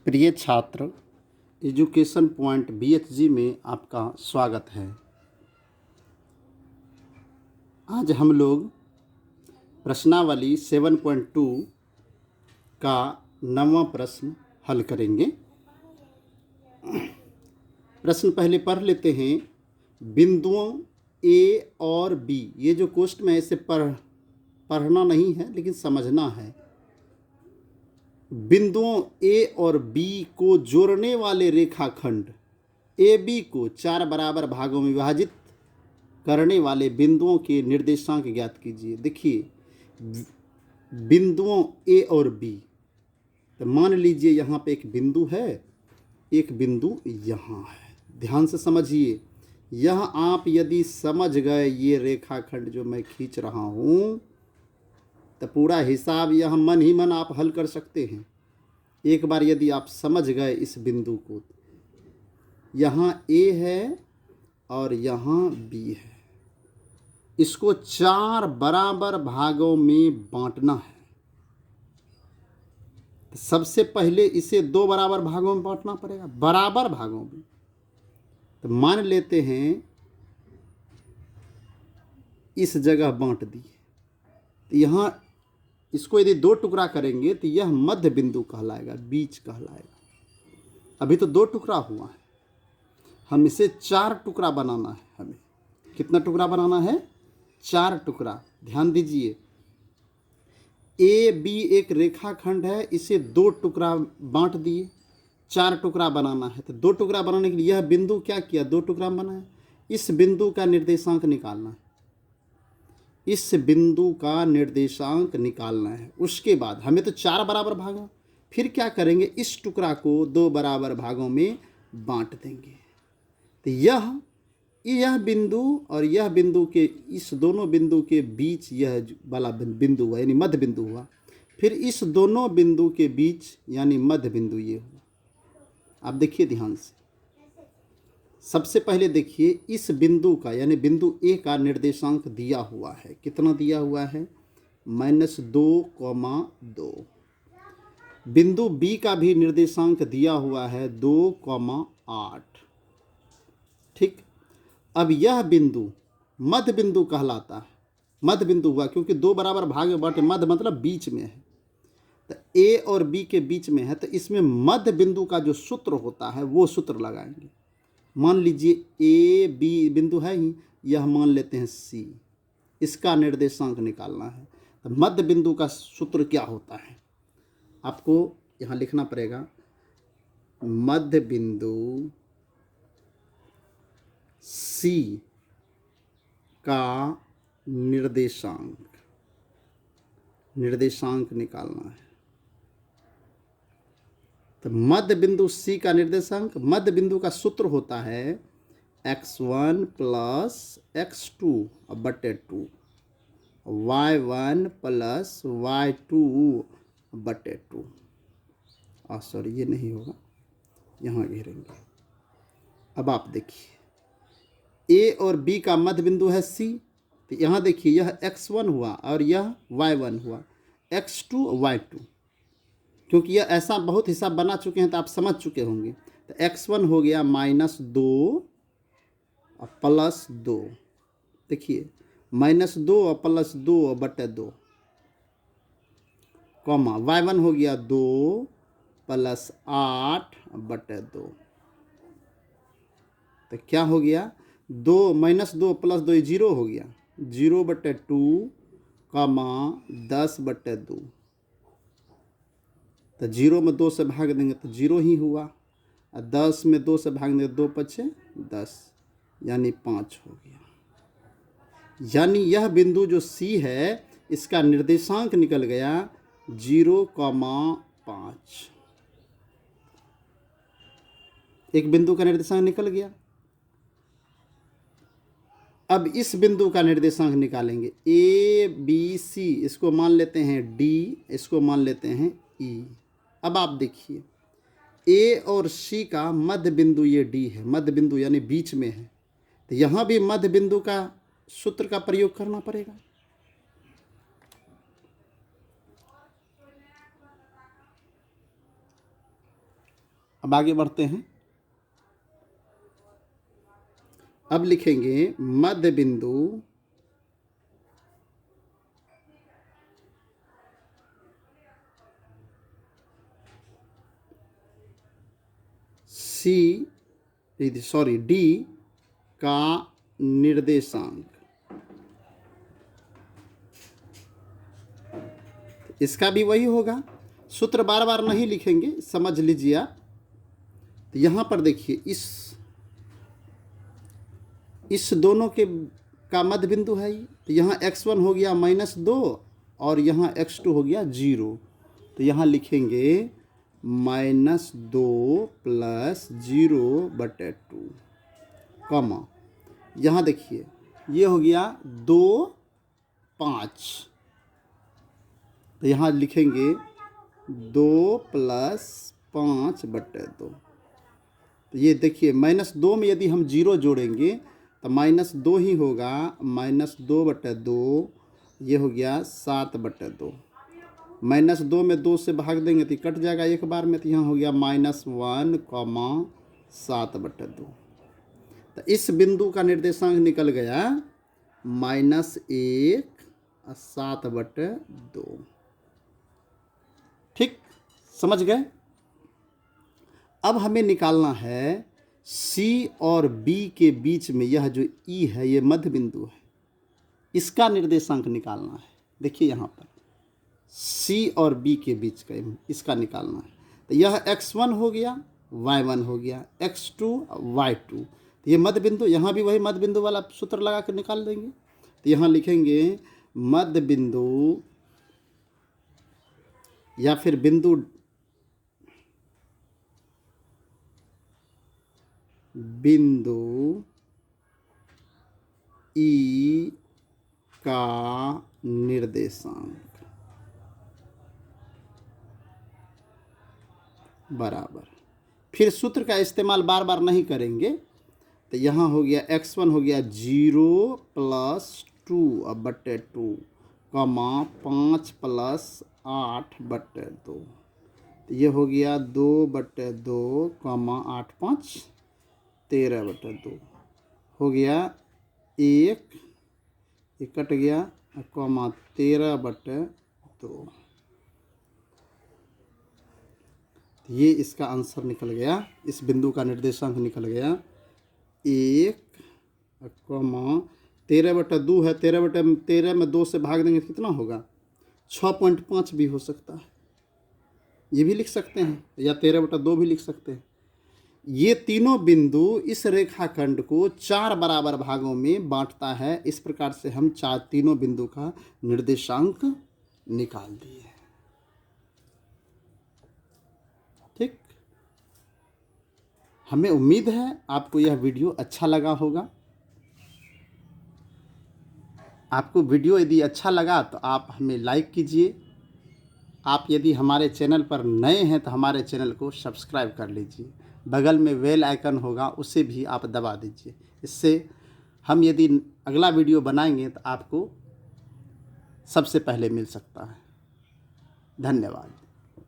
प्रिय छात्र, education point BHG में आपका स्वागत है। आज हम लोग प्रश्नावली 7.2 का 9वां प्रश्न हल करेंगे। प्रश्न पहले पढ़ लेते हैं। बिंदुओं A और B, ये जो क्वेश्चन में ऐसे पढ़ना नहीं है लेकिन समझना है। बिंदुओं A और B को जोड़ने वाले रेखाखंड AB को 4 बराबर भागों में विभाजित करने वाले बिंदुओं के निर्देशांक ज्ञात कीजिए। देखिए, बिंदुओं A और B, तो मान लीजिए यहाँ पे एक बिंदु है, एक बिंदु यहाँ है। ध्यान से समझिए। यह आप यदि समझ गए ये रेखाखंड जो मैं खींच रहा हूँ, तो पूरा हिसाब यह मन ही मन आप हल कर सकते हैं। एक बार यदि आप समझ गए इस बिंदु को, यहाँ A है और यहाँ B है, इसको 4 बराबर भागों में बांटना है। तो सबसे पहले इसे 2 बराबर भागों में बांटना पड़ेगा, बराबर भागों में। तो मान लेते हैं इस जगह बांट दिए, तो यहाँ इसको यदि 2 टुकड़ा करेंगे तो यह मध्य बिंदु कहलाएगा, बीच कहलाएगा। अभी तो 2 टुकड़ा हुआ है, हम इसे 4 टुकड़ा बनाना है। हमें कितना टुकड़ा बनाना है? 4 टुकड़ा। ध्यान दीजिए, AB एक रेखाखंड है, इसे 2 टुकड़ा बांट दिए, 4 टुकड़ा बनाना है। तो 2 टुकड़ा बनाने के लिए यह बिंदु क्या किया? 2 टुकड़ा बनाया। इस बिंदु का निर्देशांक निकालना है, इस बिंदु का निर्देशांक निकालना है। उसके बाद हमें तो 4 बराबर भागों, फिर क्या करेंगे? इस टुकड़ा को 2 बराबर भागों में बांट देंगे। तो यह बिंदु और यह बिंदु के, इस दोनों बिंदु के बीच यह वाला बिंदु हुआ, यानी मध्य बिंदु हुआ। फिर इस दोनों बिंदु के बीच यानी मध्य बिंदु ये हुआ। आप देखिए ध्यान से। सबसे पहले देखिए, इस बिंदु का यानी बिंदु A का निर्देशांक दिया हुआ है। कितना दिया हुआ है? -2,2। बिंदु B का भी निर्देशांक दिया हुआ है 2,8। ठीक। अब यह बिंदु मध्य बिंदु कहलाता है। मध्य बिंदु हुआ क्योंकि 2 बराबर भाग में बांटे, मध्य मतलब बीच में है। तो A और B के बीच में है, तो इसमें मध्य बिंदु का जो सूत्र होता है वो सूत्र लगाएंगे। मान लीजिए A B बिंदु है ही, यह मान लेते हैं C, इसका निर्देशांक निकालना है। तो मध्य बिंदु का सूत्र क्या होता है? आपको यहाँ लिखना पड़ेगा, मध्य बिंदु C का निर्देशांक निकालना है। तो मध्य बिंदु C का निर्देशांक, मध्य बिंदु का सूत्र होता है x1 प्लस x2 बटे 2, y1 प्लस y2 बटे 2। सॉरी, ये नहीं होगा, यहाँ घेरेंगे। अब आप देखिए, A और B का मध्य बिंदु है C। तो यहाँ देखिए, यह x1 हुआ और यह y1 हुआ, x2 y2। क्योंकि यह ऐसा बहुत हिसाब बना चुके हैं तो आप समझ चुके होंगे। तो x1 हो गया -2 और +2। देखिए, -2 और +2 बटे 2, कॉमा y1 हो गया 2 + 8 बटे 2। तो क्या हो गया? -2 + 2 0 हो गया, 0 बटे 2, 10 बटे 2। तो 0 में 2 से भाग देंगे तो 0 ही हुआ, और 10 में 2 से भाग देंगे 2 × 5 = 10, यानी 5 हो गया। यानी यह बिंदु जो C है, इसका निर्देशांक निकल गया 0,5। एक बिंदु का निर्देशांक निकल गया। अब इस बिंदु का निर्देशांक निकालेंगे। A B C, इसको मान लेते हैं D, इसको मान लेते हैं E। अब आप देखिए, A और C का मध्य बिंदु ये D है, मध्य बिंदु यानी बीच में है। तो यहाँ भी मध्य बिंदु का सूत्र का प्रयोग करना पड़ेगा। अब आगे बढ़ते हैं। अब लिखेंगे मध्य बिंदु डी का निर्देशांक। इसका भी वही होगा, सूत्र बार बार नहीं लिखेंगे, समझ लीजिए आप। तो यहाँ पर देखिए इस दोनों के का मध्य बिंदु है ये। तो यहाँ x1 हो गया -2 और यहाँ x2 हो गया 0। तो यहाँ लिखेंगे -2 + 0/2 कॉमा, यहाँ देखिए ये हो गया 2 5। तो यहाँ लिखेंगे 2 + 5/2। तो ये देखिए -2 में यदि हम 0 जोड़ेंगे तो -2 ही होगा, -2/2 ये हो गया 7/2। -2 में 2 से भाग देंगे तो कट जाएगा एक बार में, तो यहाँ हो गया -1, 7/2। तो इस बिंदु का निर्देशांक निकल गया -1 और 7/2। ठीक, समझ गए। अब हमें निकालना है C और B के बीच में यह जो E है, ये मध्य बिंदु है, इसका निर्देशांक निकालना है। देखिए यहाँ पर C और B के बीच का इसका निकालना है। तो यह x1 हो गया, y1 हो गया, x2 y2। तो ये मध्य बिंदु, यहाँ भी वही मध्य बिंदु वाला सूत्र लगा कर निकाल देंगे। तो यहाँ लिखेंगे मध्य बिंदु या फिर बिंदु E का निर्देशांक बराबर, फिर सूत्र का इस्तेमाल बार बार नहीं करेंगे। तो यहाँ हो गया x1 हो गया 0 + 2/2 5 + 8/2। तो ये हो गया 2/2 8 5 13/2 हो गया 1 कट गया 13/2। ये इसका आंसर निकल गया, इस बिंदु का निर्देशांक निकल गया 1, 13/2 है। 13 में 2 से भाग देंगे तो कितना होगा? 6.5 भी हो सकता है, ये भी लिख सकते हैं, या 13/2 भी लिख सकते हैं। ये तीनों बिंदु इस रेखाखंड को 4 बराबर भागों में बांटता है। इस प्रकार से हम तीनों बिंदु का निर्देशांक निकाल दिए। ठीक, हमें उम्मीद है आपको यह वीडियो अच्छा लगा होगा। आपको वीडियो यदि अच्छा लगा तो आप हमें लाइक कीजिए। आप यदि हमारे चैनल पर नए हैं तो हमारे चैनल को सब्सक्राइब कर लीजिए। बगल में बेल आइकन होगा, उसे भी आप दबा दीजिए। इससे हम यदि अगला वीडियो बनाएंगे तो आपको सबसे पहले मिल सकता है। धन्यवाद।